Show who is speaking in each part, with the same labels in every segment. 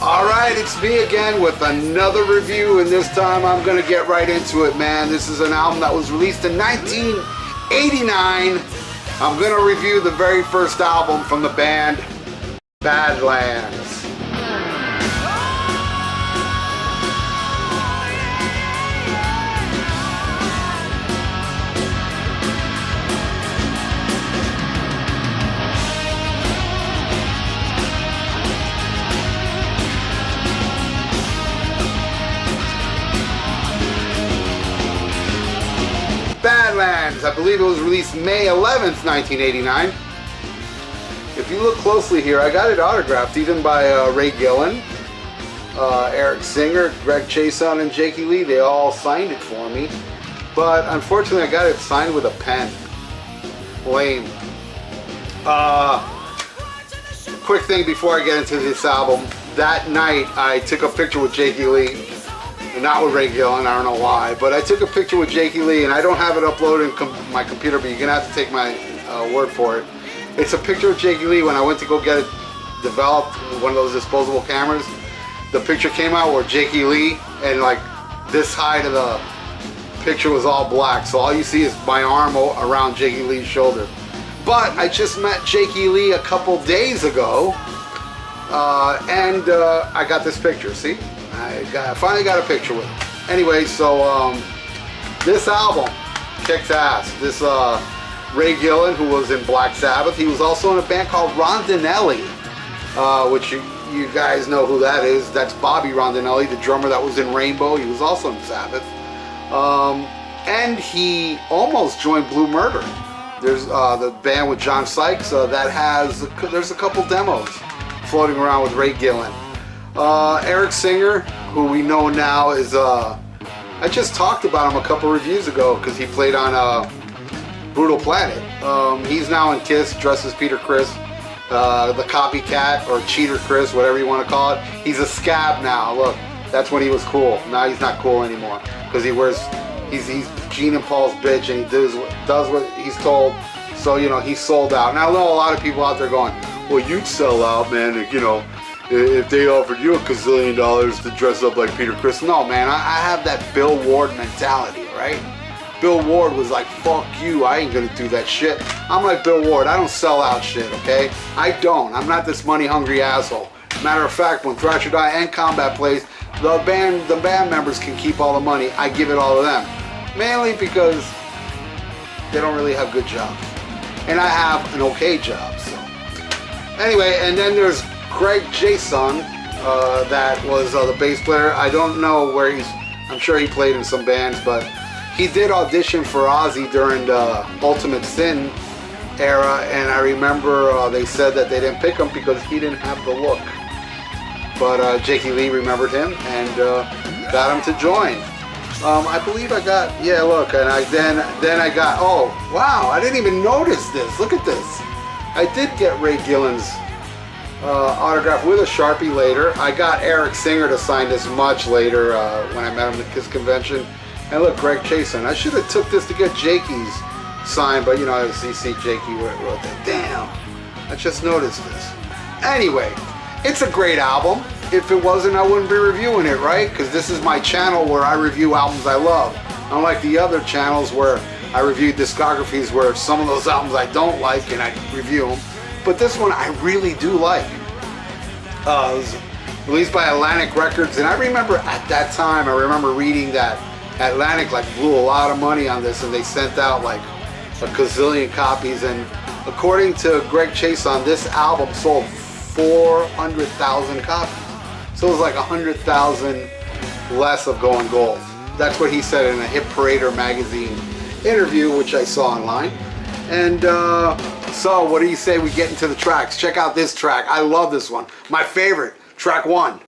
Speaker 1: Alright, it's me again with another review, and this time I'm gonna get right into it, man. This is an album that was released in 1989. I'm gonna review the very first album from the band Badlands. Badlands, I believe it was released May 11th, 1989. If you look closely here, I got it autographed even by Ray Gillen, Eric Singer, Greg Chason, and Jakey Lee. They all signed it for me. But unfortunately, I got it signed with a pen. Lame. Quick thing before I get into this album. That night, I took a picture with Jakey Lee. Not with Ray Gillen, I don't know why, but I took a picture with Jakey Lee, and I don't have it uploaded in my computer, but you're gonna have to take my word for it. It's a picture of Jakey Lee when I went to go get it developed, one of those disposable cameras. The picture came out where Jakey Lee, and like this side of the picture was all black, so all you see is my arm around Jakey Lee's shoulder. But I just met Jakey Lee a couple days ago, and I got this picture, see? I finally got a picture with him. Anyway, so this album kicks ass. This Ray Gillen, who was in Black Sabbath, he was also in a band called Rondinelli, which you guys know who that is. That's Bobby Rondinelli, the drummer that was in Rainbow. He was also in Sabbath. And he almost joined Blue Murder. There's the band with John Sykes that there's a couple demos floating around with Ray Gillen. Eric Singer, who we know now is, I just talked about him a couple reviews ago because he played on Brutal Planet. He's now in Kiss, dressed as Peter Criss, the copycat or cheater Chris, whatever you want to call it. He's a scab now. Look, that's when he was cool. Now he's not cool anymore because he's Gene and Paul's bitch, and he does what he's told. So, you know, he's sold out. And I know a lot of people out there going, well, you'd sell out, man, if, you know, if they offered you $1 gazillion to dress up like Peter Criss. No, man, I have that Bill Ward mentality, right? Bill Ward was like, fuck you, I ain't gonna do that shit. I'm like Bill Ward, I don't sell out shit, okay? I don't. I'm not this money-hungry asshole. Matter of fact, when Thrash or Die and Combat plays, the band members can keep all the money. I give it all to them. Mainly because they don't really have good jobs. And I have an okay job, so. Anyway, and then there's Greg Song, that was the bass player. I don't know where I'm sure he played in some bands, but he did audition for Ozzy during the Ultimate Sin era, and I remember they said that they didn't pick him because he didn't have the look. But Jakey Lee remembered him and got him to join. I believe I got, yeah, look, and then I got, oh, wow, I didn't even notice this. Look at this. I did get Ray Gillen's autograph with a Sharpie later. I got Eric Singer to sign this much later when I met him at the Kiss convention. And look, Greg Chason. I should have took this to get Jakey's signed, but you know, I see Jakey wrote that. Damn, I just noticed this. Anyway, it's a great album. If it wasn't, I wouldn't be reviewing it, right? Because this is my channel where I review albums I love. Unlike the other channels where I review discographies where some of those albums I don't like and I review them. But this one I really do like. It was released by Atlantic Records, and I remember at that time, I remember reading that Atlantic like blew a lot of money on this, and they sent out like a gazillion copies, and according to Greg Chason, this album sold 400,000 copies. So it was like 100,000 less of Going Gold. That's what he said in a Hit Parader magazine interview, which I saw online. And so what do you say we get into the tracks? Check out this track. I love this one. My favorite, track 1.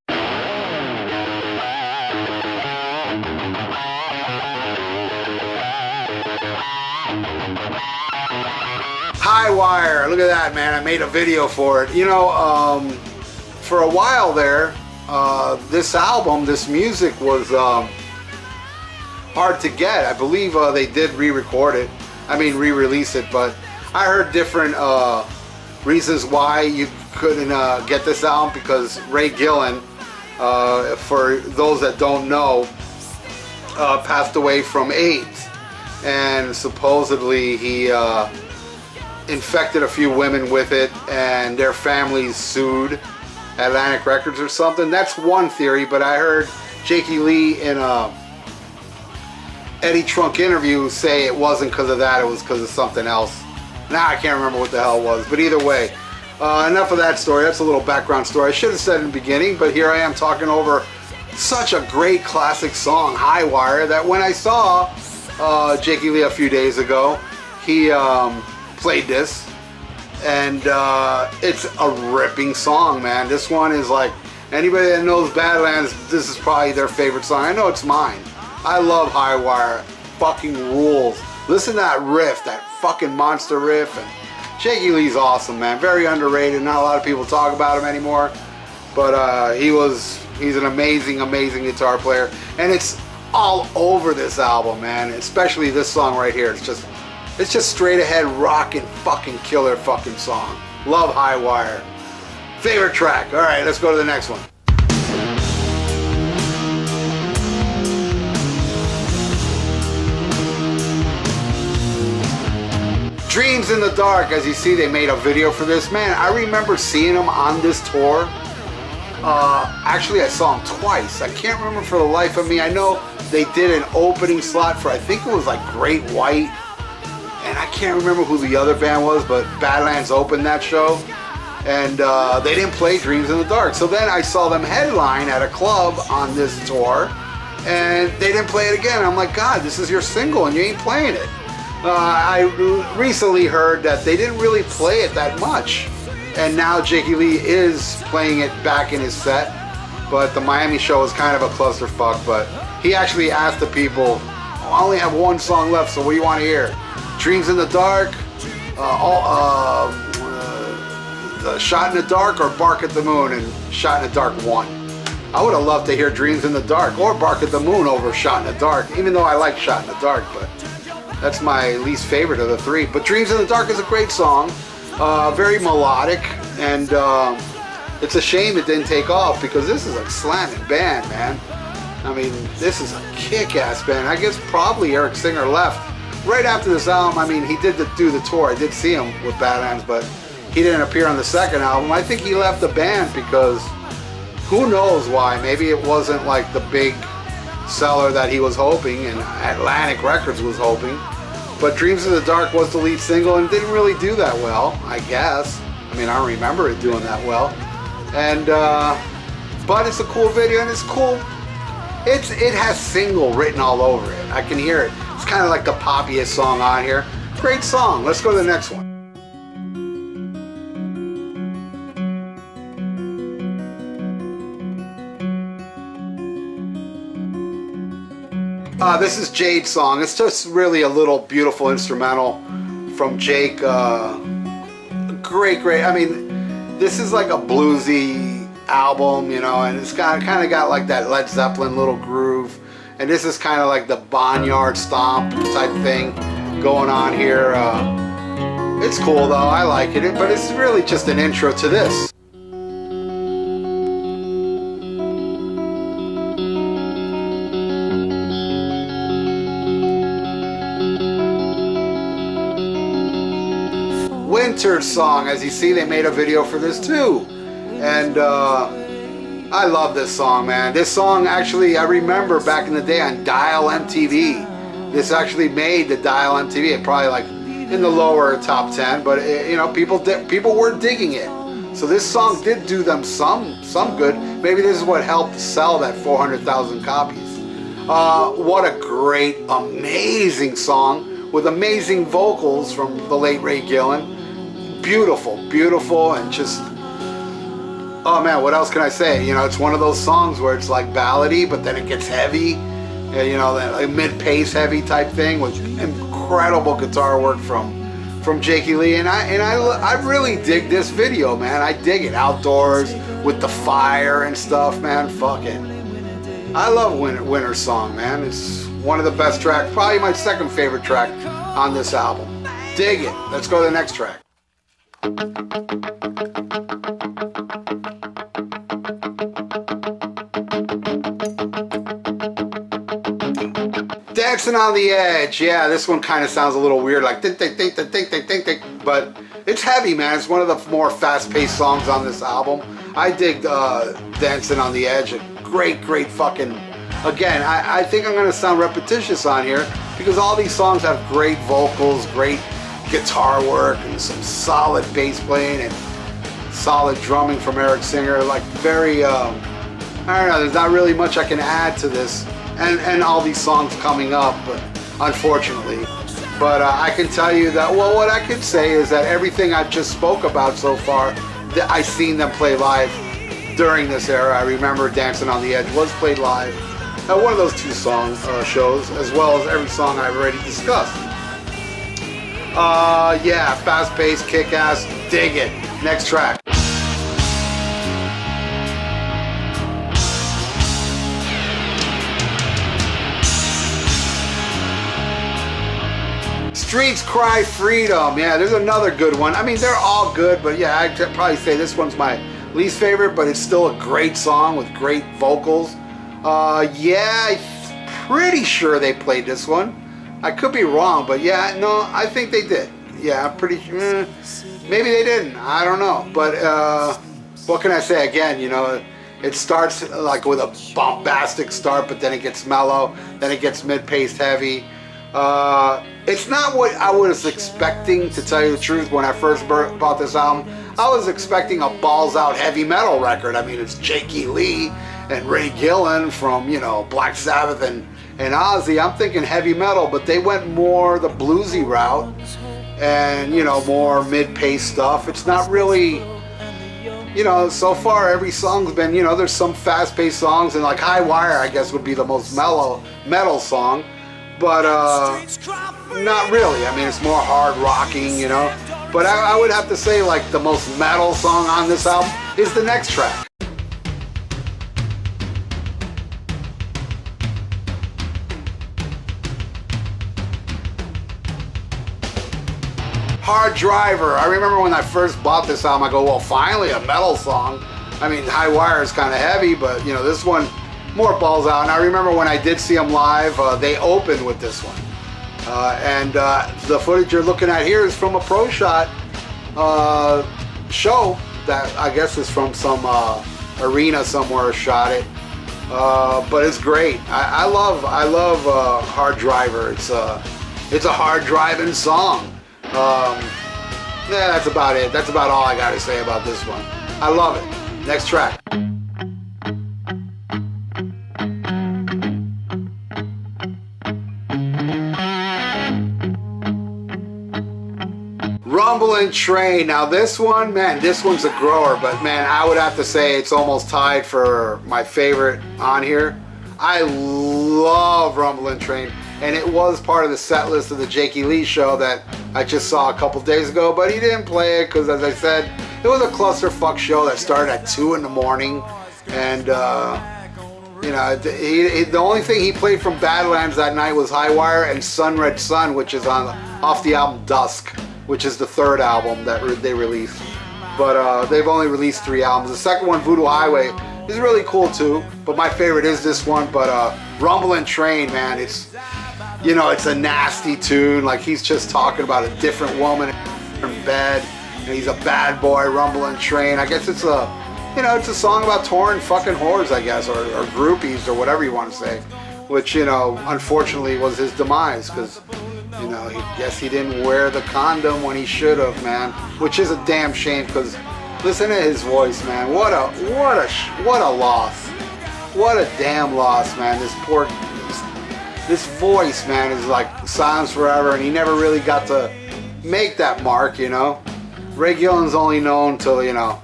Speaker 1: High Wire. Look at that, man. I made a video for it. You know, for a while there, this album, this music was hard to get. I believe they did re-record it. I mean, re-release it, but I heard different reasons why you couldn't get this album, because Ray Gillen for those that don't know, passed away from AIDS, and supposedly he infected a few women with it, and their families sued Atlantic Records or something. That's one theory, but I heard Jakey Lee in a Eddie Trunk interview say it wasn't because of that, it was because of something else. Now I can't remember what the hell it was, but either way, enough of that story. That's a little background story. I should have said in the beginning, but here I am talking over such a great classic song, High Wire, that when I saw Jakey Lee a few days ago, he played this, and it's a ripping song, man. This one is like, anybody that knows Badlands, this is probably their favorite song. I know it's mine. I love High Wire. Fucking rules. Listen to that riff, that fucking monster riff. And Jakey Lee's awesome, man. Very underrated. Not a lot of people talk about him anymore, but he's an amazing, amazing guitar player, and it's all over this album, man. Especially this song right here. It's just straight ahead rockin' fucking killer fucking song. Love High Wire. Favorite track. All right, let's go to the next one. Dreams in the Dark. As you see, they made a video for this. Man, I remember seeing them on this tour. Actually, I saw them twice. I can't remember for the life of me. I know they did an opening slot for, I think it was like Great White, and I can't remember who the other band was, but Badlands opened that show, and they didn't play Dreams in the Dark. So then I saw them headline at a club on this tour, and they didn't play it again. I'm like, God, this is your single and you ain't playing it. I recently heard that they didn't really play it that much, and now Jakey Lee is playing it back in his set, but the Miami show is kind of a clusterfuck. But he actually asked the people, oh, I only have one song left, so what do you want to hear? Dreams in the Dark, Shot in the Dark, or Bark at the Moon? And Shot in the Dark won. I would have loved to hear Dreams in the Dark or Bark at the Moon over Shot in the Dark, even though I like Shot in the Dark, but that's my least favorite of the three. But Dreams in the Dark is a great song, very melodic, and it's a shame it didn't take off, because this is a slamming band, man. I mean, this is a kick-ass band. I guess probably Eric Singer left right after this album. I mean, he did do the tour. I did see him with Badlands, but he didn't appear on the second album. I think he left the band because who knows why. Maybe it wasn't like the big seller that he was hoping and Atlantic Records was hoping. But Dreams in the Dark was the lead single and didn't really do that well, I guess. I mean, I don't remember it doing that well. And but it's a cool video, and it's cool. It has single written all over it. I can hear it. It's kind of like the poppiest song on here. Great song. Let's go to the next one. This is Jade Song. It's just really a little beautiful instrumental from Jake. Great. I mean, this is like a bluesy album, you know, and it's kind of got like that Led Zeppelin little groove. And this is kind of like the Barnyard Stomp type thing going on here. It's cool though. I like it, but it's really just an intro to this. Winter Song. As you see, they made a video for this too, and I love this song, man. This song, actually, I remember back in the day on Dial MTV. This actually made the Dial MTV. It probably like in the lower top 10, but you know, people were digging it. So this song did do them some good. Maybe this is what helped sell that 400,000 copies. What a great, amazing song with amazing vocals from the late Ray Gillen. Beautiful, and just, oh man, what else can I say? You know, it's one of those songs where it's like ballady, but then it gets heavy, you know, that mid-pace heavy type thing with incredible guitar work from Jakey Lee, and I really dig this video, man. I dig it. Outdoors with the fire and stuff, man. Fuck it. I love Winter Song, man. It's one of the best tracks, probably my second favorite track on this album. Dig it. Let's go to the next track. Dancing on the Edge. Yeah, this one kind of sounds a little weird, like think, think, think, think, think, think, think, but it's heavy, man. It's one of the more fast-paced songs on this album. I dig Dancing on the Edge. A great, great fucking... Again, I think I'm going to sound repetitious on here because all these songs have great vocals, great guitar work, and some solid bass playing and solid drumming from Eric Singer. Like very, I don't know, there's not really much I can add to this. And all these songs coming up, but unfortunately. But I can tell you that, well, what I can say is that everything I've just spoke about so far, that I've seen them play live during this era. I remember Dancing on the Edge was played live at one of those two shows, as well as every song I've already discussed. Yeah, fast-paced, kick-ass, dig it. Next track. Streets Cry Freedom. Yeah, there's another good one. I mean, they're all good, but yeah, I'd probably say this one's my least favorite, but it's still a great song with great vocals. Yeah, I'm pretty sure they played this one. I could be wrong, but yeah, no, I think they did. Yeah, I'm pretty sure. Maybe they didn't. I don't know. But what can I say? Again, you know, it starts like with a bombastic start, but then it gets mellow, then it gets mid-paced heavy. It's not what I was expecting, to tell you the truth. When I first bought this album, I was expecting a balls-out heavy metal record. I mean, it's Jake Lee and Ray Gillen from, you know, Black Sabbath and Ozzy. I'm thinking heavy metal, but they went more the bluesy route and, you know, more mid-paced stuff. It's not really, you know, so far every song's been, you know, there's some fast-paced songs, and like High Wire, I guess, would be the most mellow metal song. But not really. I mean, it's more hard rocking, you know. But I would have to say, like, the most metal song on this album is the next track. Hard Driver. I remember when I first bought this album, I go, well, finally a metal song. I mean, High Wire is kind of heavy, but, you know, this one, more balls out. And I remember when I did see them live, they opened with this one. The footage you're looking at here is from a Pro Shot show that I guess is from some arena somewhere shot it. But it's great. I love Hard Driver. It's a hard driving song. Yeah, that's about it. That's about all I got to say about this one. I love it. Next track. Rumbling Train. Now this one, man, this one's a grower, but man, I would have to say it's almost tied for my favorite on here. I love Rumbling Train, and it was part of the set list of the Jake Lee show that I just saw a couple days ago, but he didn't play it because, as I said, it was a clusterfuck show that started at 2 in the morning, and you know, the only thing he played from Badlands that night was High Wire and Sun Red Sun, which is off the album Dusk, which is the third album that they released. But they've only released 3 albums. The second one, Voodoo Highway, is really cool too, but my favorite is this one. But Rumbling Train, man, it's, you know, it's a nasty tune. Like, he's just talking about a different woman in bed, and he's a bad boy, Rumbling Train. I guess it's a, you know, it's a song about touring fucking whores, I guess, or groupies, or whatever you want to say, which, you know, unfortunately was his demise, because, you know, guess he didn't wear the condom when he should have, man. Which is a damn shame, because listen to his voice, man. What a loss. What a damn loss, man. This voice, man, is like silence forever, and he never really got to make that mark, you know. Ray Gillen's only known till, you know,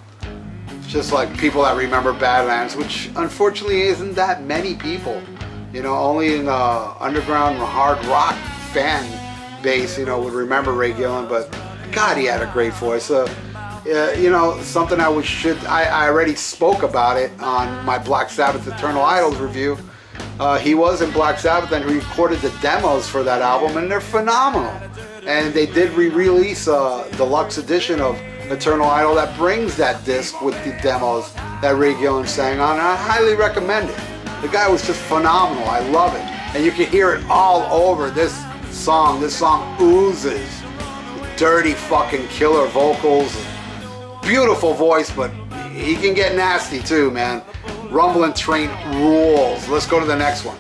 Speaker 1: just like people that remember Badlands, which unfortunately isn't that many people. You know, only in underground hard rock fan base, you know, would remember Ray Gillen. But God, he had a great voice. You know, something I already spoke about it on my Black Sabbath Eternal Idols review. He was in Black Sabbath and recorded the demos for that album, and they're phenomenal. And they did re-release a deluxe edition of Eternal Idol that brings that disc with the demos that Ray Gillen sang on, and I highly recommend it. The guy was just phenomenal. I love it. and you can hear it all over this song. This song oozes dirty fucking killer vocals, beautiful voice, but he can get nasty too, man. Rumbling Train rules. Let's go to the next one.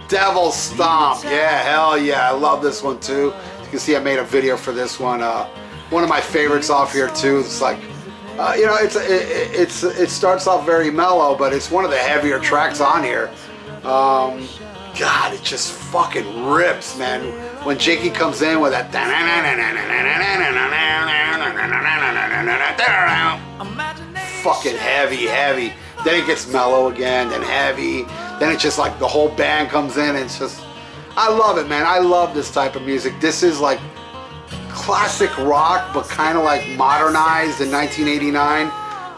Speaker 1: Devil Stomp. Yeah, hell yeah. I love this one too. You can see I made a video for this one. One of my favorites off here too. It's like, you know, it starts off very mellow, but it's one of the heavier tracks on here. God, it just fucking rips, man. When Jakey comes in with that, fucking heavy. Then it gets mellow again, then heavy. Then it's just like the whole band comes in, and it's just, I love it, man. I love this type of music. This is like classic rock, but kind of like modernized in 1989.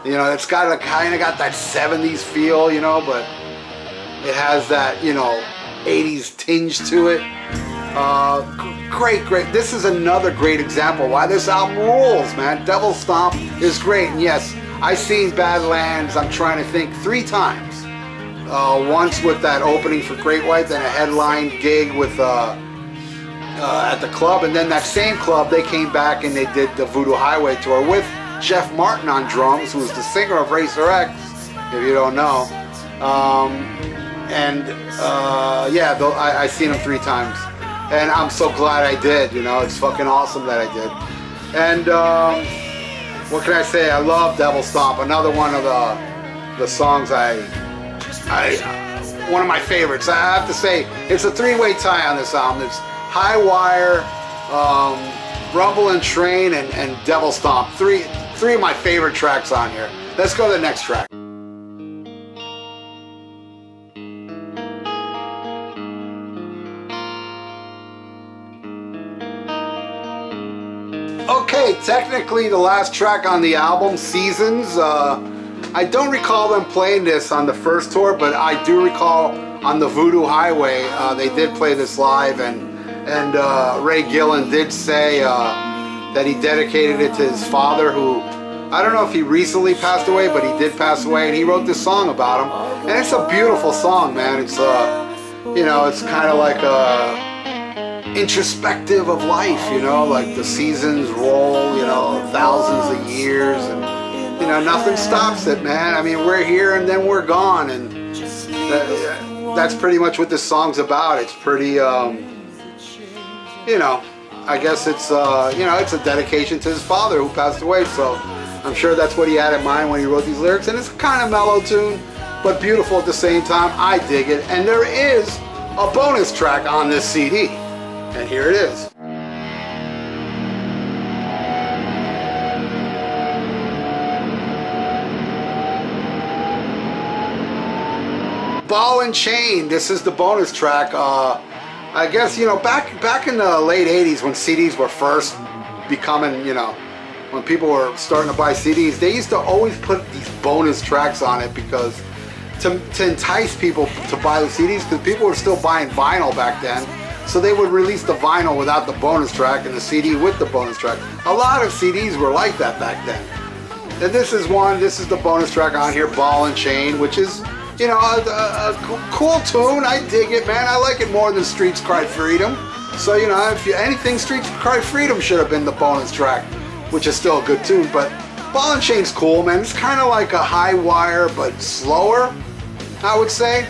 Speaker 1: You know, it's got a kind of got that 70s feel, you know, but it has that, you know, 80s tinge to it. Great. This is another great example why this album rules, man. Devil Stomp is great, and yes, I've seen Badlands, I'm trying to think, 3 times. Once with that opening for Great White, then a headline gig with at the club, and then that same club they came back and they did the Voodoo Highway tour with Jeff Martin on drums, who was the singer of Racer X, if you don't know. Yeah, I seen him 3 times, and I'm so glad I did. You know, it's fucking awesome that I did. And what can I say? I love Devil Stomp. Another one of the songs one of my favorites. I have to say, it's a 3-way tie on this album. It's High Wire, Rumbling Train, and Devil Stomp. Three of my favorite tracks on here. Let's go to the next track. Okay, technically the last track on the album, Seasons. I don't recall them playing this on the first tour, but I do recall on the Voodoo Highway they did play this live, and Ray Gillen did say that he dedicated it to his father, who, I don't know if he recently passed away, but he did pass away, and he wrote this song about him. And it's a beautiful song, man. It's you know, it's kind of like introspective of life, you know, like the seasons roll, you know, thousands of years, and you know, nothing stops it, man. I mean, we're here and then we're gone, and that's pretty much what this song's about. It's pretty, you know, I guess it's, you know, it's a dedication to his father who passed away, so I'm sure that's what he had in mind when he wrote these lyrics, and it's a kind of mellow tune, but beautiful at the same time. I dig it, and there is a bonus track on this CD, and here it is. Ball and Chain. This is the bonus track. I guess, you know, back in the late 80s when CDs were first becoming, you know, when people were starting to buy CDs, they used to always put these bonus tracks on it because to entice people to buy the CDs, because people were still buying vinyl back then. So they would release the vinyl without the bonus track and the CD with the bonus track. A lot of CDs were like that back then. And this is one. This is the bonus track on here, Ball and Chain, which is, you know, a cool tune. I dig it, man. I like it more than Streets Cry Freedom. So, you know, if anything, Streets Cry Freedom should have been the bonus track, which is still a good tune. But Ball and Chain's cool, man. It's kind of like a High Wire, but slower, I would say.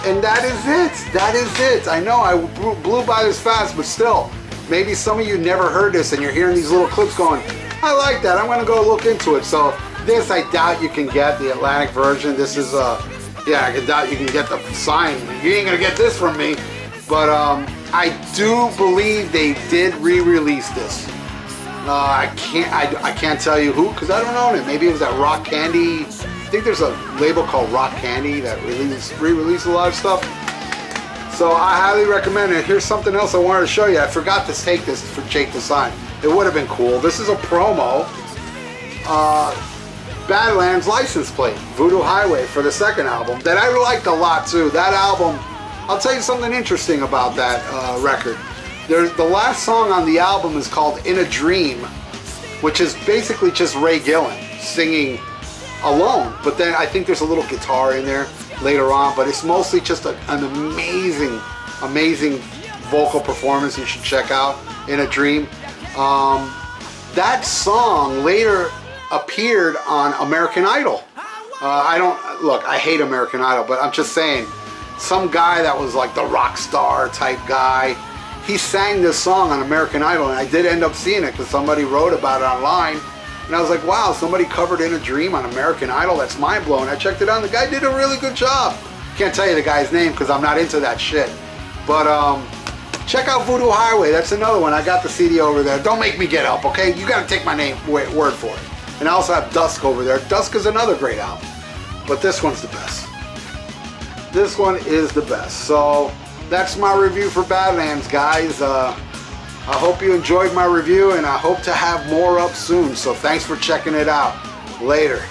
Speaker 1: And that is it. That is it. I know I blew by this fast, but still, maybe some of you never heard this and you're hearing these little clips going, I like that. I'm going to go look into it. So this, I doubt you can get the Atlantic version. This is yeah, I doubt you can get the sign. You ain't gonna get this from me. But I do believe they did re-release this. I can't tell you who, because I don't own it. Maybe it was that Rock Candy. I think there's a label called Rock Candy that re-released a lot of stuff. So I highly recommend it. Here's something else I wanted to show you. I forgot to take this for Jake to sign. It would have been cool. This is a promo. Badlands license plate, Voodoo Highway, for the second album that I liked a lot too. That album, I'll tell you something interesting about that record. There's the last song on the album is called In a Dream, which is basically just Ray Gillen singing alone. But then I think there's a little guitar in there later on, but it's mostly just an amazing, amazing vocal performance you should check out, In a Dream. That song later appeared on American Idol. I hate American Idol, but I'm just saying, some guy that was like the rock star type guy, he sang this song on American Idol, and I did end up seeing it because somebody wrote about it online. And I was like, wow, somebody covered In a Dream on American Idol? That's mind-blowing. I checked it out, and the guy did a really good job. Can't tell you the guy's name because I'm not into that shit. But check out Voodoo Highway. That's another one. I got the CD over there. Don't make me get up, okay? You got to take my word for it. And I also have Dusk over there. Dusk is another great album. But this one's the best. This one is the best. So that's my review for Badlands, guys. I hope you enjoyed my review, and I hope to have more up soon. So thanks for checking it out. Later.